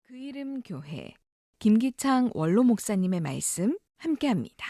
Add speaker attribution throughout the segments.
Speaker 1: 그 이름 교회 김기창 원로 목사님의 말씀 함께합니다.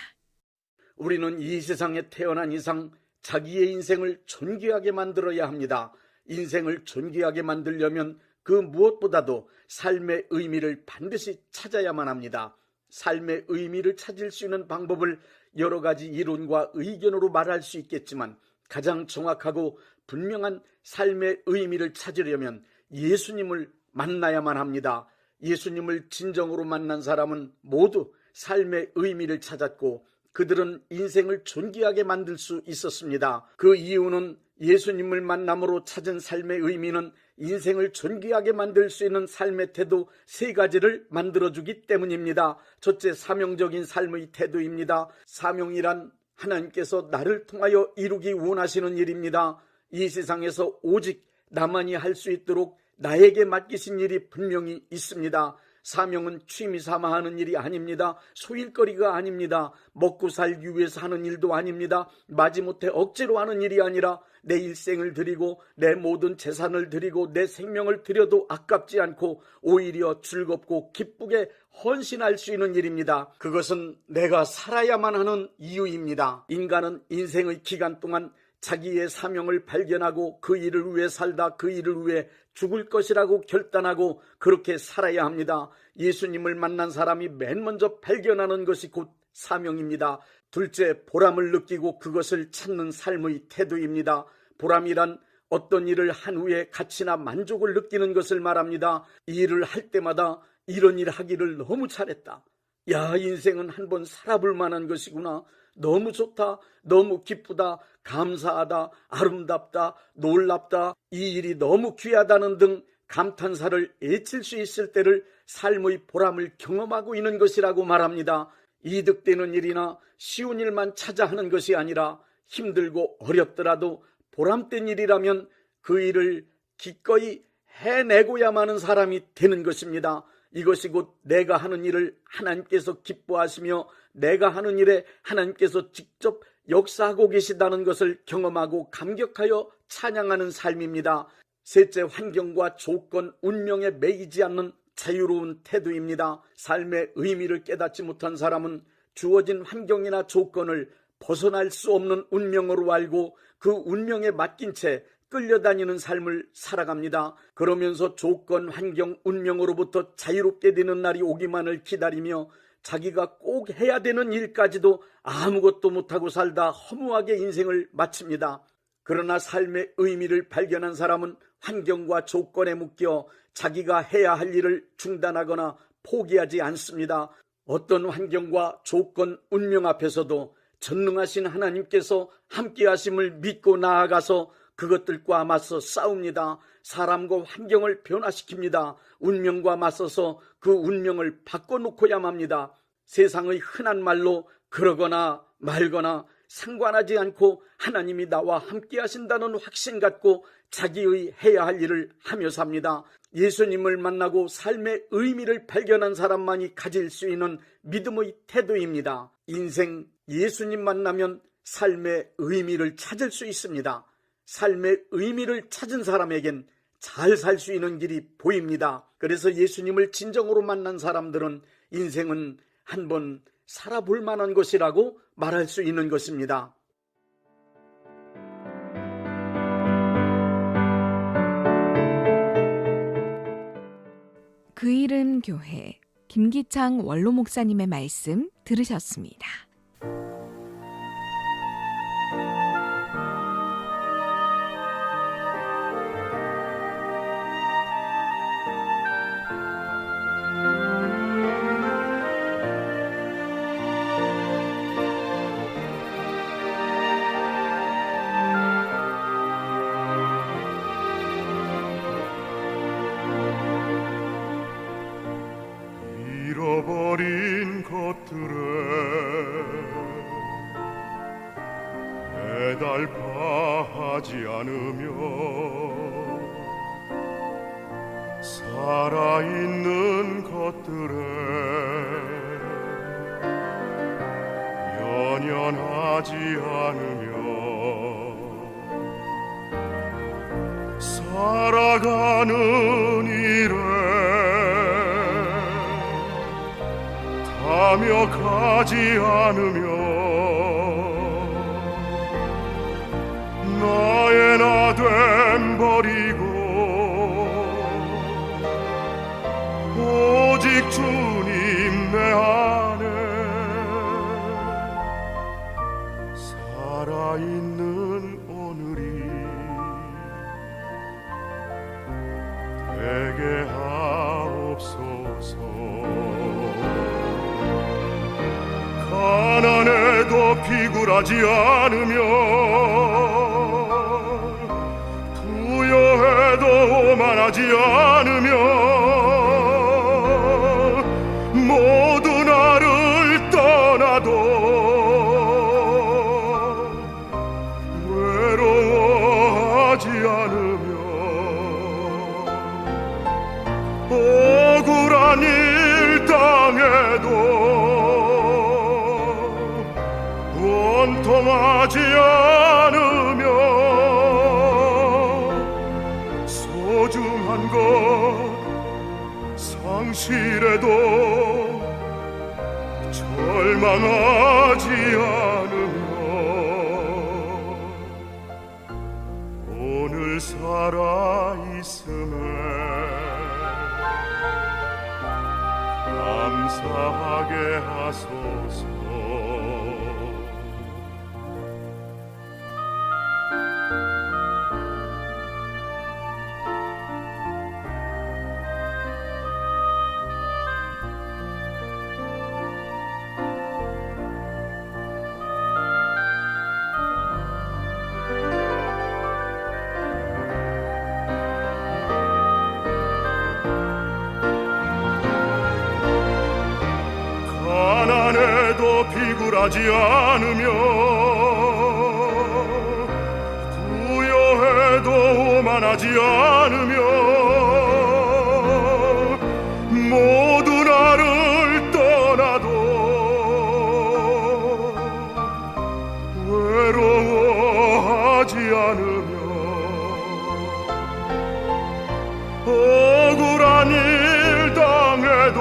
Speaker 2: 우리는 이 세상에 태어난 이상 자기의 인생을 존귀하게 만들어야 합니다. 인생을 존귀하게 만들려면 그 무엇보다도 삶의 의미를 반드시 찾아야만 합니다. 삶의 의미를 찾을 수 있는 방법을 여러 가지 이론과 의견으로 말할 수 있겠지만 가장 정확하고 분명한 삶의 의미를 찾으려면 예수님을 만나야만 합니다. 예수님을 진정으로 만난 사람은 모두 삶의 의미를 찾았고 그들은 인생을 존귀하게 만들 수 있었습니다. 그 이유는 예수님을 만남으로 찾은 삶의 의미는 인생을 존귀하게 만들 수 있는 삶의 태도 세 가지를 만들어주기 때문입니다. 첫째, 사명적인 삶의 태도입니다. 사명이란 하나님께서 나를 통하여 이루기 원하시는 일입니다. 이 세상에서 오직 나만이 할 수 있도록 나에게 맡기신 일이 분명히 있습니다. 사명은 취미 삼아 하는 일이 아닙니다. 소일거리가 아닙니다. 먹고 살기 위해서 하는 일도 아닙니다. 마지못해 억지로 하는 일이 아니라 내 일생을 드리고 내 모든 재산을 드리고 내 생명을 드려도 아깝지 않고 오히려 즐겁고 기쁘게 헌신할 수 있는 일입니다. 그것은 내가 살아야만 하는 이유입니다. 인간은 인생의 기간 동안 자기의 사명을 발견하고 그 일을 위해 살다 그 일을 위해 죽을 것이라고 결단하고 그렇게 살아야 합니다. 예수님을 만난 사람이 맨 먼저 발견하는 것이 곧 사명입니다. 둘째, 보람을 느끼고 그것을 찾는 삶의 태도입니다. 보람이란 어떤 일을 한 후에 가치나 만족을 느끼는 것을 말합니다. 이 일을 할 때마다 이런 일 하기를 너무 잘했다. 야, 인생은 한번 살아볼 만한 것이구나. 너무 좋다, 너무 기쁘다, 감사하다, 아름답다, 놀랍다, 이 일이 너무 귀하다는 등 감탄사를 애칠 수 있을 때를 삶의 보람을 경험하고 있는 것이라고 말합니다. 이득되는 일이나 쉬운 일만 찾아 하는 것이 아니라 힘들고 어렵더라도 보람된 일이라면 그 일을 기꺼이 해내고야만 하는 사람이 되는 것입니다. 이것이 곧 내가 하는 일을 하나님께서 기뻐하시며 내가 하는 일에 하나님께서 직접 역사하고 계시다는 것을 경험하고 감격하여 찬양하는 삶입니다. 셋째, 환경과 조건, 운명에 매이지 않는 자유로운 태도입니다. 삶의 의미를 깨닫지 못한 사람은 주어진 환경이나 조건을 벗어날 수 없는 운명으로 알고 그 운명에 맡긴 채 끌려다니는 삶을 살아갑니다. 그러면서 조건, 환경, 운명으로부터 자유롭게 되는 날이 오기만을 기다리며 자기가 꼭 해야 되는 일까지도 아무것도 못하고 살다 허무하게 인생을 마칩니다. 그러나 삶의 의미를 발견한 사람은 환경과 조건에 묶여 자기가 해야 할 일을 중단하거나 포기하지 않습니다. 어떤 환경과 조건, 운명 앞에서도 전능하신 하나님께서 함께하심을 믿고 나아가서 그것들과 맞서 싸웁니다. 사람과 환경을 변화시킵니다. 운명과 맞서서 그 운명을 바꿔놓고야 합니다. 세상의 흔한 말로 그러거나 말거나 상관하지 않고 하나님이 나와 함께 하신다는 확신 갖고 자기의 해야 할 일을 하며 삽니다. 예수님을 만나고 삶의 의미를 발견한 사람만이 가질 수 있는 믿음의 태도입니다. 인생 예수님 만나면 삶의 의미를 찾을 수 있습니다. 삶의 의미를 찾은 사람에겐 잘 살 수 있는 길이 보입니다. 그래서 예수님을 진정으로 만난 사람들은 인생은 한번 살아볼 만한 것이라고 말할 수 있는 것입니다.
Speaker 1: 그 이름 교회 김기창 원로 목사님의 말씀 들으셨습니다.
Speaker 3: 잃어버린 것들에 애달파하지 않으며 살아있는 것들에 연연하지 않으며 살아가는 일에 가며 가지 않으며 나의 나됨 버리고 오직 주님 내 안에 살아있는 오늘이 되게 하옵소서. 가난에도 비굴하지 않으며 부여해도 오만하지 않으며 모두 나를 떠나도 외로워하지 않으며 억울한 일 당해도 원통하지 않으며 소중한 것 상실해도 절망하지 않으며 오늘 살아있음에 감사하게 하소서. 가난해도 비굴하지 않으며 부여해도 오만하지 않으며 모두 나를 떠나도 외로워하지 않으며 억울한 일 당해도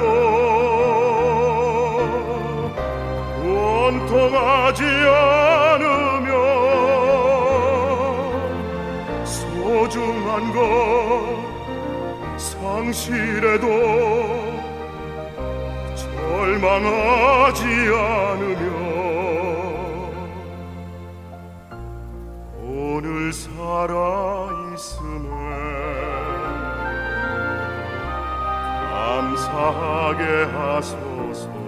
Speaker 3: 원통하지 않으며 소중한 것 상실해도 절망하지 않으며 오늘 살아있음에 감사하게 하소서.